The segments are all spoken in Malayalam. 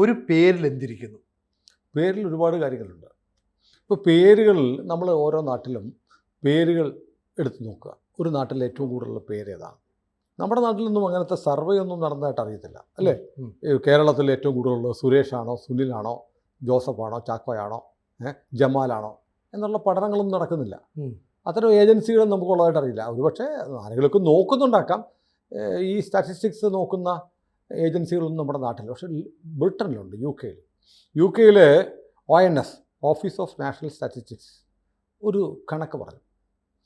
ഒരു പേരിൽ എന്തിരിക്കുന്നു? പേരിൽ ഒരുപാട് കാര്യങ്ങളുണ്ട്. ഇപ്പോൾ പേരുകൾ നമ്മൾ ഓരോ നാട്ടിലും പേരുകൾ എടുത്തു നോക്കുക. ഒരു നാട്ടിൽ ഏറ്റവും കൂടുതലുള്ള പേര് ഏതാണ്? നമ്മുടെ നാട്ടിലൊന്നും അങ്ങനത്തെ സർവേ ഒന്നും നടന്നതായിട്ട് അറിയത്തില്ല, അല്ലേ? കേരളത്തിൽ ഏറ്റവും കൂടുതലുള്ളത് സുരേഷാണോ, സുനിലാണോ, ജോസഫാണോ, ചാക്കോയാണോ, ജമാലാണോ എന്നുള്ള പഠനങ്ങളൊന്നും നടക്കുന്നില്ല. അത്തരം ഏജൻസികളും നമുക്കുള്ളതായിട്ട് അറിയില്ല. ഒരുപക്ഷെ ആരെങ്കിലുമൊക്കെ നോക്കുന്നുണ്ടാക്കാം. ഈ സ്റ്റാറ്റിസ്റ്റിക്സ് നോക്കുന്ന ഏജൻസികളൊന്നും നമ്മുടെ നാട്ടിൽ. പക്ഷേ ബ്രിട്ടനിലുണ്ട്, യു കെയിൽ ONS, office of national statistics, ഒരു കണക്ക് പറഞ്ഞു.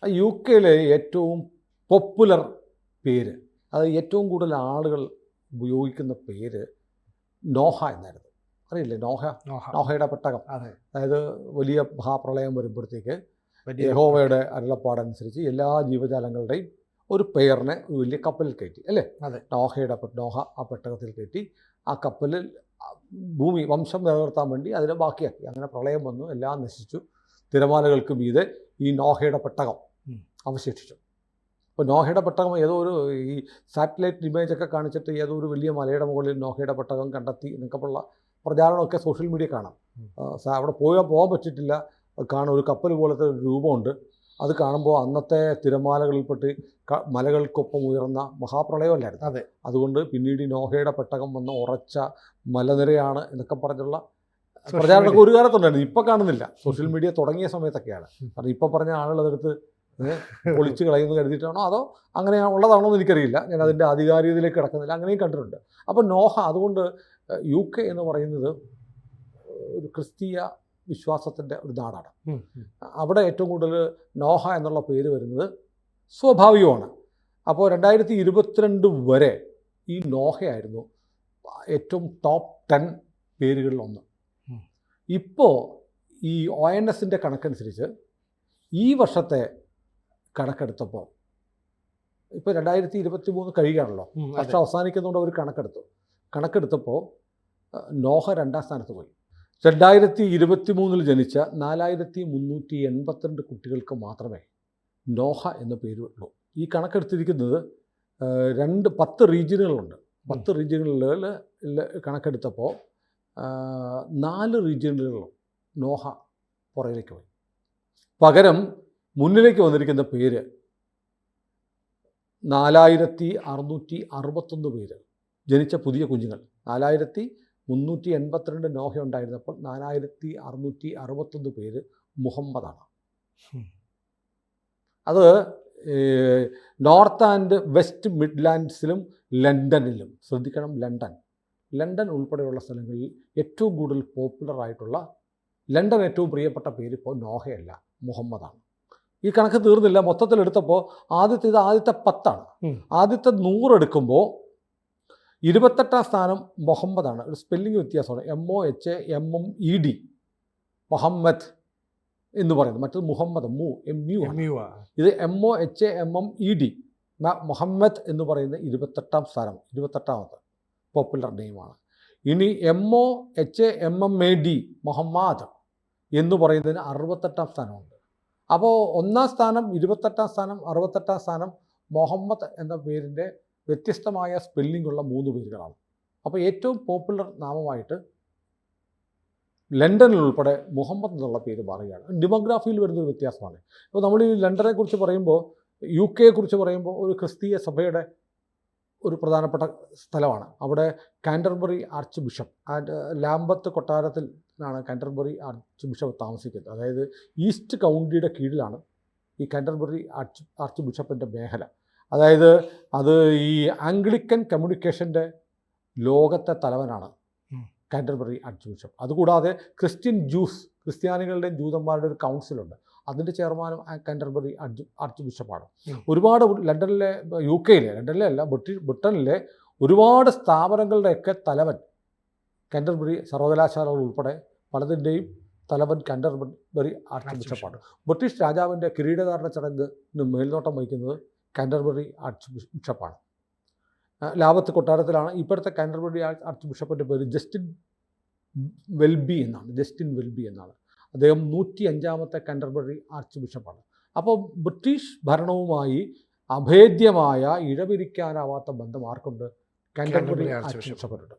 ആ യു കെയിലെ ഏറ്റവും പോപ്പുലർ പേര്, അത് ഏറ്റവും കൂടുതൽ ആളുകൾ ഉപയോഗിക്കുന്ന പേര് നോഹ എന്നായിരുന്നു. അറിയില്ലേ നോഹയുടെ പെട്ടകം? അതായത് വലിയ മഹാപ്രളയം വരുമ്പോഴത്തേക്ക് യഹോവയുടെ അരുളപ്പാടനുസരിച്ച് എല്ലാ ജീവജാലങ്ങളുടെയും ഒരു പെയറിനെ ഒരു വലിയ കപ്പലിൽ കയറ്റി, അല്ലേ? നോഹ ആ പെട്ടകത്തിൽ കയറ്റി ആ കപ്പലിൽ ഭൂമി വംശം നിലനിർത്താൻ വേണ്ടി അതിനെ ബാക്കിയാക്കി. അങ്ങനെ പ്രളയം വന്നു, എല്ലാം നശിച്ചു. തിരമാലകൾക്ക് മീതെ ഈ നോഹയുടെ പെട്ടകം അവശേഷിച്ചു. അപ്പോൾ നോഹയുടെ പെട്ടകം ഏതോ ഒരു ഈ സാറ്റലൈറ്റ് ഇമേജൊക്കെ കാണിച്ചിട്ട് ഏതോ ഒരു വലിയ മലയുടെ മുകളിൽ നോഹയുടെ പെട്ടകം കണ്ടെത്തി എന്നൊക്കെയുള്ള പ്രചാരണമൊക്കെ സോഷ്യൽ മീഡിയ കാണാം. അവിടെ പോകാൻ പറ്റിയിട്ടില്ല. കാണാൻ ഒരു കപ്പൽ പോലത്തെ ഒരു രൂപമുണ്ട്. അത് കാണുമ്പോൾ അന്നത്തെ തിരമാലകളിൽപ്പെട്ട് മലകൾക്കൊപ്പം ഉയർന്ന മഹാപ്രളയമല്ലായിരുന്നു. അതുകൊണ്ട് പിന്നീട് നോഹയുടെ പെട്ടകം വന്ന ഉറച്ച മലനിരയാണ് എന്നൊക്കെ പറഞ്ഞുള്ള പ്രചാരണമൊക്കെ ഒരു കാലത്തുണ്ടായിരുന്നു. ഇപ്പം കാണുന്നില്ല. സോഷ്യൽ മീഡിയ തുടങ്ങിയ സമയത്തൊക്കെയാണ്. കാരണം ഇപ്പം പറഞ്ഞ ആളുകൾ അതെടുത്ത് പൊളിച്ച് കളയുന്നു കരുതിയിട്ടാണോ അതോ അങ്ങനെ ഉള്ളതാണോ എന്ന് എനിക്കറിയില്ല. ഞാൻ അതിൻ്റെ ആധികാരികതയിലേക്ക് കിടക്കുന്നില്ല. അങ്ങനെയും കണ്ടിട്ടുണ്ട്. അപ്പോൾ നോഹ, അതുകൊണ്ട് UK എന്ന് പറയുന്നത് ഒരു ക്രിസ്തീയ വിശ്വാസത്തിൻ്റെ ഒരു നാടാണ്. അവിടെ ഏറ്റവും കൂടുതൽ നോഹ എന്നുള്ള പേര് വരുന്നത് സ്വാഭാവികമാണ്. അപ്പോൾ 2022 വരെ ഈ നോഹയായിരുന്നു ഏറ്റവും ടോപ്പ് 10 പേരുകളിലൊന്ന്. ഇപ്പോൾ ഈ ONSൻ്റെ കണക്കനുസരിച്ച് ഈ വർഷത്തെ കണക്കെടുത്തപ്പോൾ, ഇപ്പോൾ 2023 കഴിയുകയാണല്ലോ, വർഷം അവസാനിക്കുന്നതുകൊണ്ട് അവർ കണക്കെടുത്തപ്പോൾ നോഹ 2ാം സ്ഥാനത്ത് പോയി. 2023 ജനിച്ച 4382 കുട്ടികൾക്ക് മാത്രമേ നോഹ എന്ന പേരുള്ളൂ. ഈ കണക്കെടുത്തിരിക്കുന്നത് 10 റീജിയനുകളുണ്ട്. 10 റീജിയനുകളിൽ കണക്കെടുത്തപ്പോൾ 4 റീജിയനുകളിലും നോഹ പുറകിലേക്ക് പോയി. പകരം മുന്നിലേക്ക് വന്നിരിക്കുന്ന പേര് 4661 പേര്, ജനിച്ച പുതിയ കുഞ്ഞുങ്ങൾ. 4382 നോഹ ഉണ്ടായിരുന്നപ്പോൾ 4661 പേര് മുഹമ്മദാണ്. അത് നോർത്ത് ആൻഡ് വെസ്റ്റ് മിഡ്ലാൻഡ്സിലും ലണ്ടനിലും, ശ്രദ്ധിക്കണം, ലണ്ടൻ ഉൾപ്പെടെയുള്ള സ്ഥലങ്ങളിൽ ഏറ്റവും കൂടുതൽ പോപ്പുലർ ആയിട്ടുള്ള, ലണ്ടൻ ഏറ്റവും പ്രിയപ്പെട്ട പേര് ഇപ്പോൾ നോഹയല്ല, മുഹമ്മദാണ്. ഈ കണക്ക് തീർന്നില്ല. മൊത്തത്തിലെടുത്തപ്പോൾ ആദ്യത്തെ 10 ആണ്. ആദ്യത്തെ 100 എടുക്കുമ്പോൾ 28ാം സ്ഥാനം മുഹമ്മദാണ്. ഒരു സ്പെല്ലിംഗ് വ്യത്യാസമാണ്. MOHAMMED, മുഹമ്മദ് എന്ന് പറയുന്നത്. മറ്റത് മുഹമ്മദ്, MU. ഇത് MOHAMMED, മുഹമ്മദ് എന്ന് പറയുന്നത് 28ാം സ്ഥാനം, 28ാമത്തെ പോപ്പുലർ നെയിമാണ്. ഇനി MOHAMMAD, മുഹമ്മദ് എന്ന് പറയുന്നതിന് 68ാം സ്ഥാനമുണ്ട്. അപ്പോൾ 1ാം സ്ഥാനം, 28ാം സ്ഥാനം, 68ാം സ്ഥാനം മുഹമ്മദ് എന്ന പേരിൻ്റെ വ്യത്യസ്തമായ സ്പെല്ലിംഗ് ഉള്ള 3 പേരുകളാണ്. അപ്പോൾ ഏറ്റവും പോപ്പുലർ നാമമായിട്ട് ലണ്ടനിൽ ഉൾപ്പെടെ മുഹമ്മദ് എന്നുള്ള പേര് മാറുകയാണ്. ഡെമോഗ്രാഫിയിൽ വരുന്നൊരു വ്യത്യാസമാണ്. ഇപ്പോൾ നമ്മൾ ഈ ലണ്ടനെ കുറിച്ച് പറയുമ്പോൾ, UK കുറിച്ച് പറയുമ്പോൾ ഒരു ക്രിസ്തീയ സഭയുടെ ഒരു പ്രധാനപ്പെട്ട സ്ഥലമാണ്. അവിടെ Canterbury archbishop and Lambeth കൊട്ടാരത്തിലാണ് കാൻറ്റർബറി ആർച്ച് ബിഷപ്പ് താമസിക്കുന്നത്. അതായത് ഈസ്റ്റ് കൗണ്ടിയുടെ കീഴിലാണ് ഈ കാൻറ്റർബറി ആർച്ച് ബിഷപ്പിൻ്റെ മേഖല. അതായത് അത് ഈ ആംഗ്ലിക്കൻ കമ്മ്യൂണിക്കേഷൻ്റെ ലോകത്തെ തലവനാണ് കാൻറ്റർബറി ആർച്ച് ബിഷപ്പ്. അതുകൂടാതെ ക്രിസ്ത്യാനികളുടെയും ജൂതന്മാരുടെ ഒരു കൗൺസിലുണ്ട്. അതിൻ്റെ ചെയർമാനും കാൻറ്റർബറി ആർച്ച് ബിഷപ്പാണ്. ഒരുപാട് ലണ്ടനിലെ, UK ലണ്ടനിലെ അല്ല, ബ്രിട്ടനിലെ ഒരുപാട് സ്ഥാപനങ്ങളുടെയൊക്കെ തലവൻ കാൻറ്റർബറി സർവകലാശാലകൾ ഉൾപ്പെടെ പലതിൻ്റെയും തലവൻ കാൻറ്റർബറി ആർച്ച് ബിഷപ്പാണ്. ബ്രിട്ടീഷ് രാജാവിൻ്റെ കിരീടധാരണ ചടങ്ങിന് മേൽനോട്ടം വഹിക്കുന്നത് കാൻറ്റർബറി ആർച്ച് ബിഷപ്പാണ്. ലാവത്ത് കൊട്ടാരത്തിലാണ്. ഇപ്പോഴത്തെ കാൻറ്റർബറി ആർച്ച് ബിഷപ്പിൻ്റെ പേര് ജസ്റ്റിൻ വെൽബി എന്നാണ്. അദ്ദേഹം 105ാമത്തെ കാൻറ്റർബറി ആർച്ച് ബിഷപ്പാണ്. അപ്പോൾ ബ്രിട്ടീഷ് ഭരണവുമായി അഭേദ്യമായ, ഇഴപിരിക്കാനാവാത്ത ബന്ധം ആർക്കുണ്ട്? കാൻറ്റർബറി ആർച്ച് ബിഷപ്പിനുണ്ട്.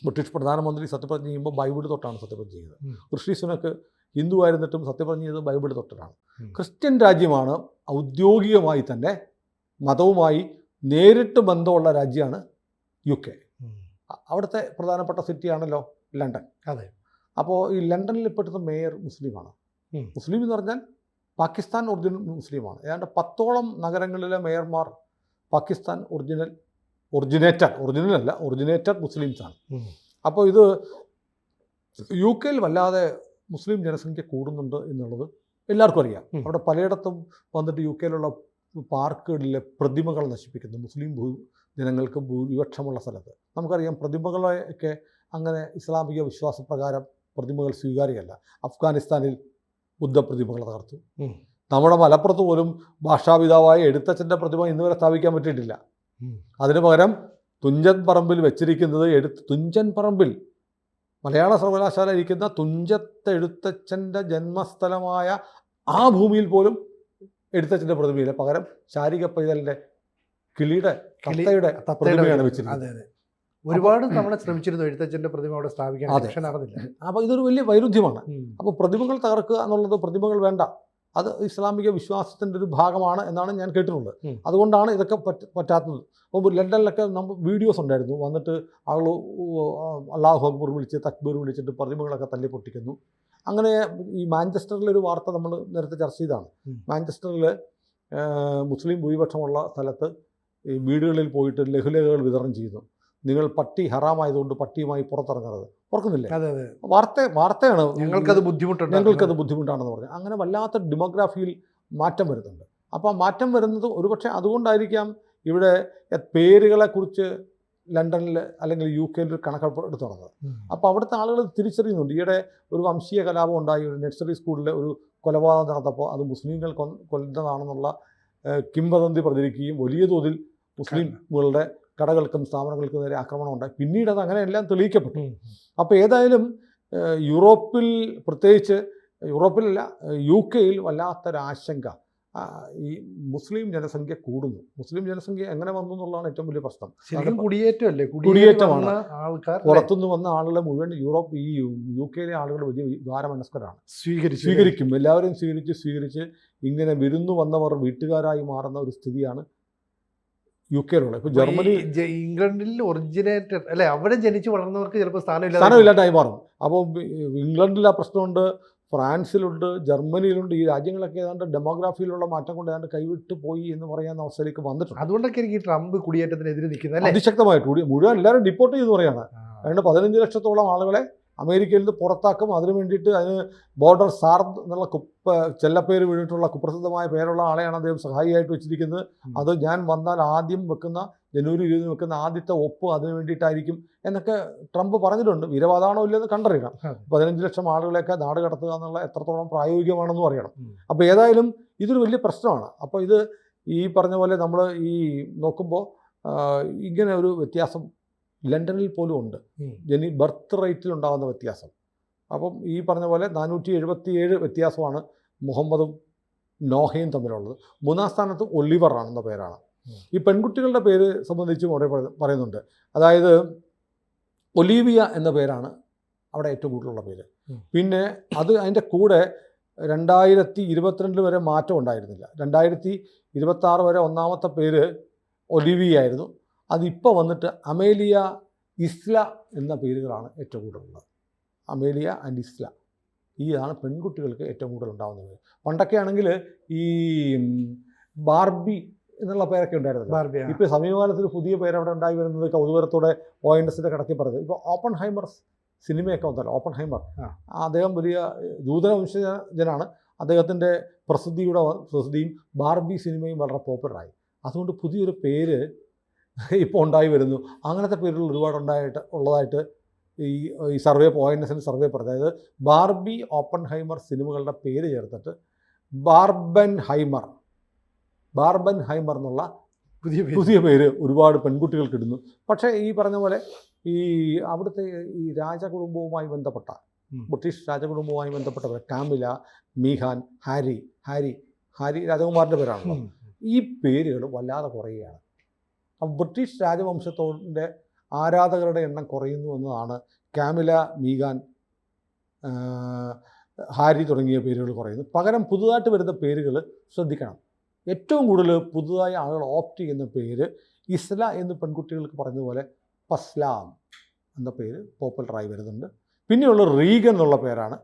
ബ്രിട്ടീഷ് പ്രധാനമന്ത്രി സത്യപ്രതിജ്ഞ ചെയ്യുമ്പോൾ ബൈബിൾ തൊട്ടാണ് സത്യപ്രതിജ്ഞ ചെയ്യുന്നത്. ഋഷി സുനക്ക് ഹിന്ദു ആയിരുന്നിട്ടും സത്യപ്രതിജ്ഞ ചെയ്തത് ബൈബിൾ തൊട്ടിട്ടാണ്. ക്രിസ്ത്യൻ രാജ്യമാണ് ഔദ്യോഗികമായി തന്നെ മതവുമായി നേരിട്ട് ബന്ധമുള്ള രാജ്യമാണ് UK. അവിടുത്തെ പ്രധാനപ്പെട്ട സിറ്റിയാണല്ലോ ലണ്ടൻ. അതെ. അപ്പോൾ ഈ ലണ്ടനിൽ ഇപ്പോഴത്തെ മേയർ മുസ്ലിമാണ്. മുസ്ലിം എന്ന് പറഞ്ഞാൽ പാകിസ്ഥാൻ ഒറിജിനൽ മുസ്ലിമാണ്. ഏതാണ്ട് 10ഓളം നഗരങ്ങളിലെ മേയർമാർ പാകിസ്ഥാൻ ഒറിജിനേറ്റഡ് മുസ്ലിംസാണ്. അപ്പോൾ ഇത് UK വല്ലാതെ മുസ്ലിം ജനസംഖ്യ കൂടുന്നുണ്ട് എന്നുള്ളത് എല്ലാവർക്കും അറിയാം. അവിടെ പലയിടത്തും വന്നിട്ട് UK പാർക്കുകളിലെ പ്രതിമകൾ നശിപ്പിക്കുന്നു. മുസ്ലിം ജനങ്ങൾക്ക് ഭൂരിപക്ഷമുള്ള സ്ഥലത്ത് നമുക്കറിയാം പ്രതിമകളെയൊക്കെ അങ്ങനെ ഇസ്ലാമിക വിശ്വാസപ്രകാരം പ്രതിമകൾ സ്വീകാര്യമല്ല. അഫ്ഗാനിസ്ഥാനിൽ ബുദ്ധപ്രതിമകൾ തകർത്തു. നമ്മുടെ മലപ്പുറത്ത് പോലും ഭാഷാപിതാവായ എഴുത്തച്ഛൻ്റെ പ്രതിമ ഇന്നുവരെ സ്ഥാപിക്കാൻ പറ്റിയിട്ടില്ല. അതിനു പകരം തുഞ്ചൻ പറമ്പിൽ വെച്ചിരിക്കുന്നത് തുഞ്ചൻ പറമ്പിൽ മലയാള സർവകലാശാല ഇരിക്കുന്ന തുഞ്ചത്ത് എഴുത്തച്ഛൻ്റെ ജന്മസ്ഥലമായ ആ ഭൂമിയിൽ പോലും എഴുത്തച്ഛൻ്റെ പ്രതിമയില്ല. പകരം ശാരിക പൈതലിൻ്റെ കിളിയുടെ പ്രതിമയാണ് വെച്ചിരിക്കുന്നത്. ഒരുപാട് തവണ ശ്രമിച്ചിരുന്നു എഴുത്തച്ഛൻ്റെ പ്രതിമ അവിടെ സ്ഥാപിക്കാൻ, പക്ഷേ നടന്നില്ല. അപ്പോൾ ഇതൊരു വലിയ വൈരുദ്ധ്യമാണ്. അപ്പോൾ പ്രതിമകൾ തകർക്കുക എന്നുള്ളത് പ്രതിമകൾ വേണ്ട, അത് ഇസ്ലാമിക വിശ്വാസത്തിൻ്റെ ഒരു ഭാഗമാണ് എന്നാണ് ഞാൻ കേട്ടിട്ടുള്ളത്. അതുകൊണ്ടാണ് ഇതൊക്കെ പറ്റാത്തത്. അപ്പോൾ ലണ്ടനിലൊക്കെ നമ്മൾ വീഡിയോസ് ഉണ്ടായിരുന്നു, വന്നിട്ട് ആളുകൾ അല്ലാഹു അക്ബർ വിളിച്ച് തക്ബീർ വിളിച്ചിട്ട് പ്രതിമകളൊക്കെ തല്ലി പൊട്ടിക്കുന്നു. അങ്ങനെ ഈ മാഞ്ചസ്റ്ററിലൊരു വാർത്ത നമ്മൾ നേരത്തെ ചർച്ച ചെയ്തതാണ്. മാഞ്ചസ്റ്ററിൽ മുസ്ലിം ഭൂരിപക്ഷമുള്ള സ്ഥലത്ത് ഈ വീടുകളിൽ പോയിട്ട് ലഘുലേഖകൾ വിതരണം ചെയ്യുന്നു. നിങ്ങൾ പട്ടി ഹറാമായതുകൊണ്ട് പട്ടിയുമായി പുറത്തിറങ്ങരുത്. ഓർക്കുന്നില്ലേ? വാർത്തയാണ്. ഞങ്ങൾക്കത് ബുദ്ധിമുട്ടാണെന്ന് പറഞ്ഞു. അങ്ങനെ വല്ലാത്ത ഡെമോഗ്രാഫിയിൽ മാറ്റം വരുന്നുണ്ട്. അപ്പോൾ മാറ്റം വരുന്നത് ഒരുപക്ഷെ അതുകൊണ്ടായിരിക്കാം ഇവിടെ പേരുകളെക്കുറിച്ച് ലണ്ടനിൽ അല്ലെങ്കിൽ UK ഒരു കണക്കെടുത്ത് നടന്നത്. അപ്പോൾ അവിടുത്തെ ആളുകൾ തിരിച്ചറിയുന്നുണ്ട്. ഈയിടെ ഒരു വംശീയ കലാപം ഉണ്ടായി. ഒരു നഴ്സറി സ്കൂളിൽ ഒരു കൊലപാതകം നടന്നപ്പോൾ അത് മുസ്ലിങ്ങൾ കൊന്നതാണെന്നുള്ള കിംവദന്തി പ്രചരിക്കുകയും വലിയ തോതിൽ മുസ്ലിമുകളുടെ കടകൾക്കും സ്ഥാപനങ്ങൾക്കും നേരെ ആക്രമണം ഉണ്ടായി. പിന്നീട് അത് അങ്ങനെയെല്ലാം തെളിയിക്കപ്പെട്ടു. അപ്പോൾ ഏതായാലും യൂറോപ്പിൽ, പ്രത്യേകിച്ച് യൂറോപ്പിലല്ല UK വല്ലാത്തൊരാശങ്ക. ഈ മുസ്ലിം ജനസംഖ്യ കൂടുന്നു. മുസ്ലിം ജനസംഖ്യ എങ്ങനെ വന്നു എന്നുള്ളതാണ് ഏറ്റവും വലിയ പ്രശ്നം. കുടിയേറ്റമാണ്. പുറത്തുനിന്ന് വന്ന ആളുകളെ മുഴുവൻ UK ആളുകൾ വലിയ വികാരമനസ്കരാണ്. സ്വീകരിക്കും, എല്ലാവരും സ്വീകരിച്ച് ഇങ്ങനെ വിരുന്നു വന്നവർ വീട്ടുകാരായി മാറുന്ന ഒരു സ്ഥിതിയാണ് UK. ഇപ്പോൾ ജർമ്മനി, ഇംഗ്ലണ്ടിൽ ഒറിജിനേറ്റഡ് അല്ലെ, അവിടെ ജനിച്ച് വളർന്നവർക്ക് ചിലപ്പോൾ സ്ഥാനമില്ലാണ്ടായി മാറും. അപ്പോൾ ഇംഗ്ലണ്ടിൽ ആ പ്രശ്നമുണ്ട്, ഫ്രാൻസിലുണ്ട്, ജർമ്മനിയിലുണ്ട്. ഈ രാജ്യങ്ങളൊക്കെ ഏതാണ്ട് ഡെമോഗ്രാഫിയിലുള്ള മാറ്റം കൊണ്ട് ഏതാണ്ട് കൈവിട്ട് പോയി എന്ന് പറയുന്ന അവസ്ഥയിലേക്ക് വന്നിട്ടുണ്ട്. അതുകൊണ്ടൊക്കെ എനിക്ക് ട്രംപ് കുടിയേറ്റത്തിനെതിരെ നിൽക്കുന്നത് അതിശക്തമായിട്ട് മുഴുവൻ എല്ലാവരും ഡിപ്പോർട്ട് ചെയ്തെന്ന് പറയുകയാണ്. അതുകൊണ്ട് 15 ലക്ഷത്തോളം ആളുകളെ അമേരിക്കയിൽ നിന്ന് പുറത്താക്കും. അതിനു വേണ്ടിയിട്ട് അതിന് ബോർഡർ സാർദ് എന്നുള്ള ചെല്ലപ്പേര് വീണിട്ടുള്ള കുപ്രസിദ്ധമായ പേരുള്ള ആളെയാണ് അദ്ദേഹം സഹായിയായിട്ട് വെച്ചിരിക്കുന്നത്. അത് ഞാൻ വന്നാൽ ആദ്യം വെക്കുന്ന ജനുവരി 20 വെക്കുന്ന ആദ്യത്തെ ഒപ്പ് അതിന് വേണ്ടിയിട്ടായിരിക്കും എന്നൊക്കെ ട്രംപ് പറഞ്ഞിട്ടുണ്ട്. വീരവാദമാണോ ഇല്ലെന്ന് കണ്ടറിയണം. 15 ലക്ഷം ആളുകളെയൊക്കെ നാട് കടത്തുക എന്നുള്ള എത്രത്തോളം പ്രായോഗികമാണെന്നും അറിയണം. അപ്പോൾ ഏതായാലും ഇതൊരു വലിയ പ്രശ്നമാണ്. അപ്പോൾ ഇത് ഈ പറഞ്ഞ പോലെ നമ്മൾ ഈ നോക്കുമ്പോൾ ഇങ്ങനെ ഒരു വ്യത്യാസം ലണ്ടനിൽ പോലും ഉണ്ട്. ബർത്ത് റേറ്റിൽ ഉണ്ടാകുന്ന വ്യത്യാസം. അപ്പം ഈ പറഞ്ഞ പോലെ 477 വ്യത്യാസമാണ് മുഹമ്മദും നോഹയും തമ്മിലുള്ളത്. 3-ാം സ്ഥാനത്ത് ഒലിവർ ആണെന്ന പേരാണ്. ഈ പെൺകുട്ടികളുടെ പേര് സംബന്ധിച്ചും അവിടെ പറയുന്നുണ്ട്. അതായത് ഒലീവിയ എന്ന പേരാണ് അവിടെ ഏറ്റവും കൂടുതലുള്ള പേര്. പിന്നെ അതിൻ്റെ കൂടെ 2022 വരെ മാറ്റം ഉണ്ടായിരുന്നില്ല. 2026 വരെ ഒന്നാമത്തെ പേര് ഒലിവിയ ആയിരുന്നു. അതിപ്പോൾ വന്നിട്ട് അമേലിയ, ഇസ്ല എന്ന പേരുകളാണ് ഏറ്റവും കൂടുതലുള്ളത്. അമേലിയ ആൻഡ് ഇസ്ല, ഇതാണ് പെൺകുട്ടികൾക്ക് ഏറ്റവും കൂടുതൽ ഉണ്ടാകുന്ന പേര്. പണ്ടൊക്കെ ആണെങ്കിൽ ഈ ബാർബി എന്നുള്ള പേരൊക്കെ ഉണ്ടായിരുന്നല്ലോ. ഇപ്പോൾ സമീപകാലത്തിൽ പുതിയ പേരവിടെ ഉണ്ടായി വരുന്നത് കൗതുകരത്തോടെ ONSൻ്റെ കടക്കി പറഞ്ഞത്. ഇപ്പോൾ ഓപ്പൺ ഹൈമർ സിനിമയൊക്കെ വന്നല്ലോ. ഓപ്പൺ ഹൈമർ അദ്ദേഹം വലിയ ജൂതന വംശജനാണ്. അദ്ദേഹത്തിൻ്റെ പ്രസിദ്ധിയും ബാർബി സിനിമയും വളരെ പോപ്പുലറായി. അതുകൊണ്ട് പുതിയൊരു പേര് ഇപ്പോൾ ഉണ്ടായി വരുന്നു. അങ്ങനത്തെ പേരുകൾ ഒരുപാട് ഉള്ളതായിട്ട് ഈ സർവേ ONSൻ്റെ സർവേ പറഞ്ഞത്. അതായത് ബാർബി, ഓപ്പൺ ഹൈമർ സിനിമകളുടെ പേര് ചേർത്തിട്ട് ബാർബൻ ഹൈമർ എന്നുള്ള പുതിയ പേര് ഒരുപാട് പെൺകുട്ടികൾക്ക് ഇടുന്നു. പക്ഷേ ഈ പറഞ്ഞ പോലെ ഈ അവിടുത്തെ ഈ രാജകുടുംബവുമായി ബന്ധപ്പെട്ട ബ്രിട്ടീഷ് രാജകുടുംബവുമായി ബന്ധപ്പെട്ടവർ കാമില, മീഹാൻ, ഹാരി രാജകുമാരൻ്റെ പേരാണല്ലോ. ഈ പേരുകൾ വല്ലാതെ കുറയുകയാണ്. അപ്പം ബ്രിട്ടീഷ് രാജവംശത്തോടെ ആരാധകരുടെ എണ്ണം കുറയുന്നു എന്നതാണ്. കാമില, മീഗാൻ, ഹാരി തുടങ്ങിയ പേരുകൾ കുറയുന്നു. പകരം പുതുതായിട്ട് വരുന്ന പേരുകൾ ശ്രദ്ധിക്കണം. ഏറ്റവും കൂടുതൽ പുതുതായി ആളുകൾ ഓപ്റ്റ് ചെയ്യുന്ന പേര് ഇസ്ല എന്ന് പെൺകുട്ടികൾക്ക് പറഞ്ഞതുപോലെ പസ്ലാം എന്ന പേര് പോപ്പുലറായി വരുന്നുണ്ട്. പിന്നെയുള്ള റീഗൻ എന്നുള്ള പേരാണ്.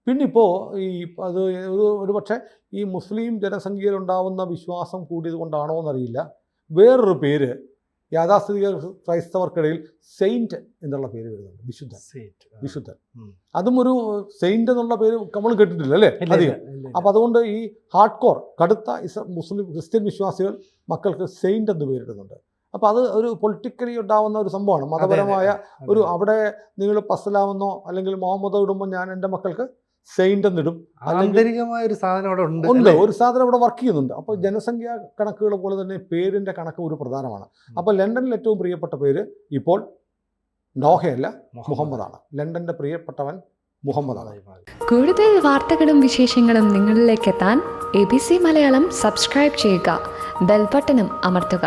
പിന്നിപ്പോൾ അത് ഒരു പക്ഷേ ഈ മുസ്ലിം ജനസംഖ്യയിലുണ്ടാവുന്ന വിശ്വാസം കൂടിയത് കൊണ്ടാണോ എന്നറിയില്ല, വേറൊരു പേര് യാഥാസ്ഥിതിക ക്രൈസ്തവർക്കിടയിൽ സെയിൻറ്റ് എന്നുള്ള പേര് വരുന്നുണ്ട്. വിശുദ്ധൻ. അതും ഒരു സെയിൻറ്റ് എന്നുള്ള പേര് നമ്മൾ കേട്ടിട്ടില്ല അല്ലേ അധികം. അപ്പം അതുകൊണ്ട് ഈ ഹാർഡ് കോർ കടുത്ത മുസ്ലിം ക്രിസ്ത്യൻ വിശ്വാസികൾ മക്കൾക്ക് സെയിൻറ്റ് എന്ന് പേരിടുന്നുണ്ട്. അപ്പോൾ അത് ഒരു പൊളിറ്റിക്കലി ഉണ്ടാവുന്ന ഒരു സംഭവമാണ്. മതപരമായ ഒരു അവിടെ നിങ്ങൾ പസ്ലാമെന്നോ അല്ലെങ്കിൽ മുഹമ്മദോ ഇടുമ്പോൾ ഞാൻ എൻ്റെ മക്കൾക്ക് സെയിൻ്റ് എന്നിടും. ആന്തരികമായ ഒരു സാധനം അവിടെ ഉണ്ട്. ഒരു സാധനം അവിടെ വർക്ക് ചെയ്യുന്നുണ്ട്. അപ്പോൾ ജനസംഖ്യാ കണക്കുകൾ പോലെ തന്നെ പേരിൻ്റെ കണക്ക് ഒരു പ്രധാനമാണ്. അപ്പോൾ ലണ്ടനിൽ ഏറ്റവും പ്രിയപ്പെട്ട പേര് ഇപ്പോൾ നോഹയല്ല, മുഹമ്മദാണ്. ലണ്ടൻ്റെ പ്രിയപ്പെട്ടവൻ മുഹമ്മദാണ്. കൂടുതൽ വാർത്തകളും വിശേഷങ്ങളും നിങ്ങളിലേക്ക് എത്താൻ ABC മലയാളം സബ്സ്ക്രൈബ് ചെയ്യുക, ബെൽബട്ടനും അമർത്തുക.